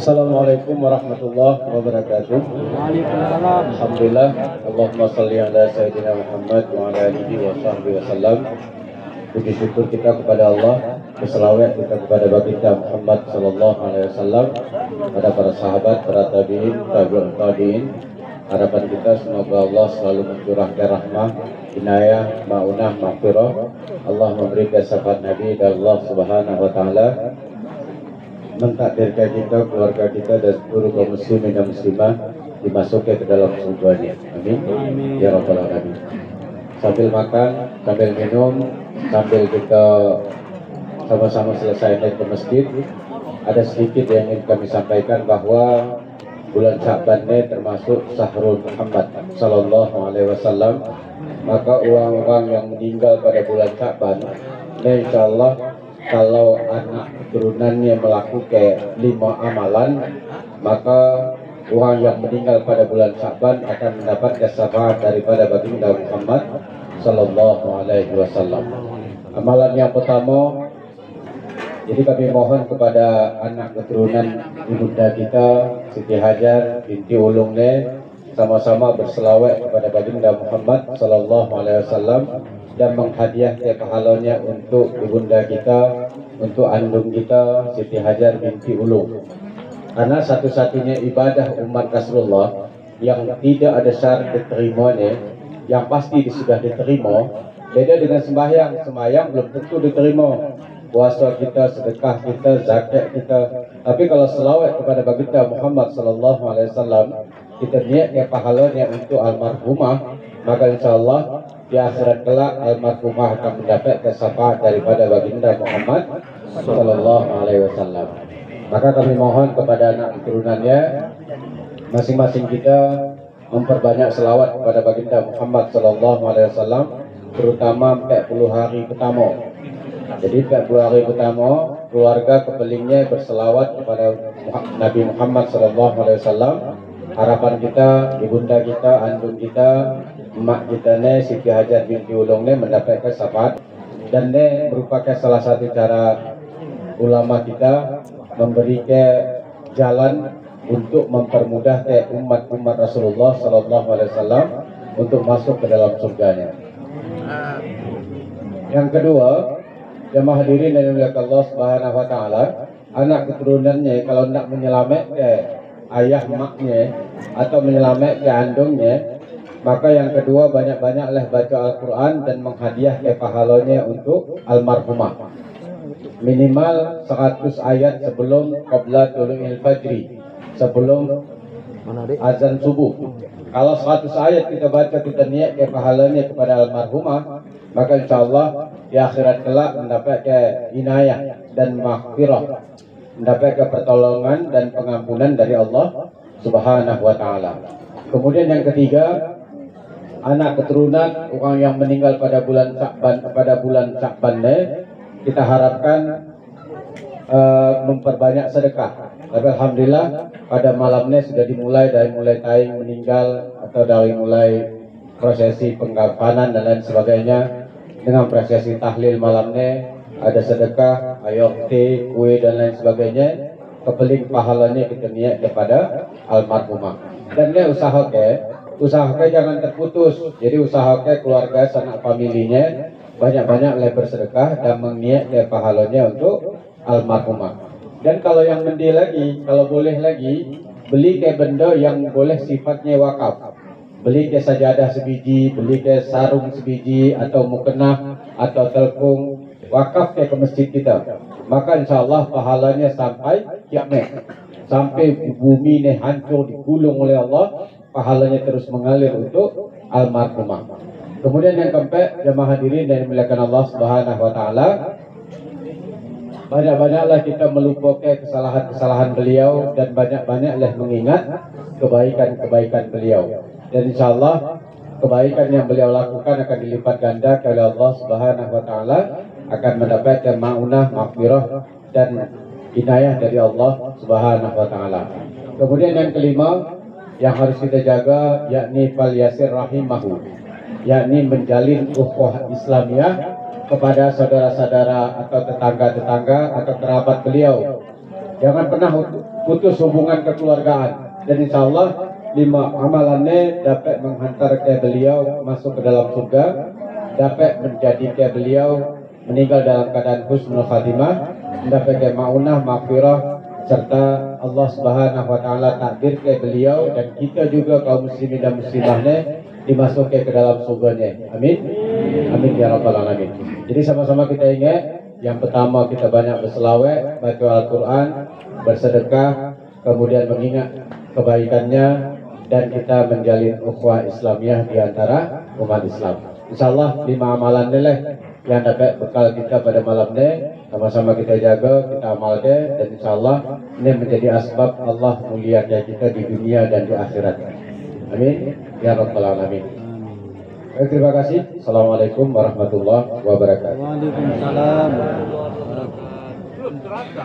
Assalamualaikum warahmatullahi wabarakatuh. Waalaikumsalam. Alhamdulillah. Allahumma salli ala Sayyidina Muhammad wa ala alihi wa sahbihi wasallam. Puji syukur kita kepada Allah, berselawat kita kepada baginda Muhammad sallallahu alaihi wasallam, pada para sahabat, para tabi'in, tabi'un tabi'in. Harapan kita semoga Allah selalu mencurahkan rahmah, inayah, ma'unah, maghfirah. Allah memberikan syafaat Nabi dan Allah Subhanahu wa taala mentakdirkan kita, keluarga kita dan seluruh kaum muslimin dan muslimah dimasukkan ke dalam surganya. Amin. Ya rabbal alamin. Sambil makan, sambil minum, sambil kita sama-sama selesai naik ke masjid, ada sedikit yang ingin kami sampaikan bahwa bulan Sya'ban ini termasuk Syahrul Muhammad sallallahu alaihi wasallam. Maka orang-orang yang meninggal pada bulan Sya'ban ini insyaallah kalau anak keturunannya melakukan 5 amalan, maka orang yang meninggal pada bulan Sya'ban akan mendapat syafaat daripada baginda Muhammad sallallahu alaihi wasallam. Amalan yang pertama, jadi kami mohon kepada anak keturunan ibunda kita Siti Hajar binti Ulungne sama-sama berselawat kepada baginda Muhammad sallallahu alaihi wasallam dan menghadiahkan pahalanya untuk ibunda kita, untuk andung kita Siti Hajar binti Ulung. Karena satu-satunya ibadah umat Rasulullah yang tidak ada syarat diterimanya, yang pasti sudah diterima. Beda dengan sembahyang, sembahyang belum tentu diterima. Puasa kita, sedekah kita, zakat kita. Tapi kalau selawat kepada baginda Muhammad sallallahu alaihi wasallam, kita niatkan pahalanya untuk almarhumah, maka insyaallah di akhirat kelak almarhumah akan mendapat syafaat daripada baginda Muhammad sallallahu alaihi wasallam. Maka kami mohon kepada anak keturunannya, masing-masing kita memperbanyak selawat kepada baginda Muhammad sallallahu alaihi wasallam, terutama 40 hari pertama. Jadi 40 hari pertama keluarga kepelingnya berselawat kepada Nabi Muhammad sallallahu alaihi wasallam. Harapan kita, ibunda kita, andung kita, emak kita ne Siti Hajar binti Ulung ne mendapatkan syafaat, dan ne merupakan salah satu cara ulama kita memberikan jalan untuk mempermudah umat Rasulullah sallallahu alaihi wasallam untuk masuk ke dalam surganya. Yang kedua, jemaah hadirin yang dimuliakan Allah Subhanahu wa taala, anak keturunannya kalau nak menyelamatkan ayah maknya atau menyelamatkan andungnya, maka yang kedua banyak-banyaklah baca Al-Quran dan menghadiahkan pahalanya untuk almarhumah. Minimal 100 ayat sebelum qabla tulu'il fajri, sebelum azan subuh. Kalau 100 ayat kita baca, kita niatkan pahalanya kepada almarhumah, maka insyaallah di akhirat kelak mendapatkan inayah dan maghfirah, mendapatkan pertolongan dan pengampunan dari Allah Subhanahu wa taala. Kemudian yang ketiga, anak keturunan orang yang meninggal pada bulan Sya'ban, kita harapkan memperbanyak sedekah. Tapi alhamdulillah pada malamnya sudah dimulai, dari mulai taing meninggal atau dari mulai prosesi pengkafanan dan lain sebagainya, dengan prosesi tahlil malamnya ada sedekah, ayam teh, kue dan lain sebagainya. Kepeling pahalanya kita niat kepada almarhumah. Dan dia usahakan jangan terputus. Jadi usahakan keluarga sanak familinya banyak-banyak bersedekah dan meniatkan pahalanya untuk almarhumah. Dan kalau yang mendil lagi, kalau boleh lagi, beli ke benda yang boleh sifatnya wakaf. Beli ke sajadah sebiji, beli ke sarung sebiji, atau mukena, atau telpung, wakaf ke masjid kita. Maka insyaallah pahalanya sampai kiamat, sampai bumi ini hancur digulung oleh Allah, pahalanya terus mengalir untuk almarhumah. Kemudian yang keempat, jemaah hadirin dan dimuliakan Allah Subhanahu wa taala, banyak-banyaklah kita melupakan kesalahan-kesalahan beliau dan banyak-banyaklah mengingat kebaikan-kebaikan beliau. Dan insyaallah kebaikan yang beliau lakukan akan dilipat ganda oleh Allah Subhanahu wa taala, akan mendapatkan ma'unah, maghfirah dan inayah dari Allah Subhanahu wa taala. Kemudian yang kelima yang harus kita jaga, yakni fal yasir rahimahu, yakni menjalin ukhuwah Islamiyah kepada saudara-saudara atau tetangga-tetangga atau kerabat beliau. Jangan pernah putus hubungan kekeluargaan. Dan insya Allah 5 amalannya dapat menghantar ke beliau masuk ke dalam surga, dapat menjadikan beliau meninggal dalam keadaan husnul khatimah, dapat ke maunah, maghfirah, serta Allah Subhanahu wa taala takdir ke beliau dan kita juga kaum muslimin dan muslimahnya dimasukkan ke dalam surganya. Amin. Amin ya rabbal alamin. Jadi sama-sama kita ingat, yang pertama kita banyak berselawat, baca Al-Quran, bersedekah, kemudian mengingat kebaikannya, dan kita menjalin ukhuwah Islamiyah di antara umat Islam. Insyaallah 5 amalan ini yang dapat bekal kita pada malam ini. Sama-sama kita jaga, kita amalkan, dan insyaallah ini menjadi asbab Allah muliakan kita di dunia dan di akhirat. Amin ya rabbal alamin. Baik, terima kasih. Assalamualaikum warahmatullahi wabarakatuh. Waalaikumsalam. Belum terasa.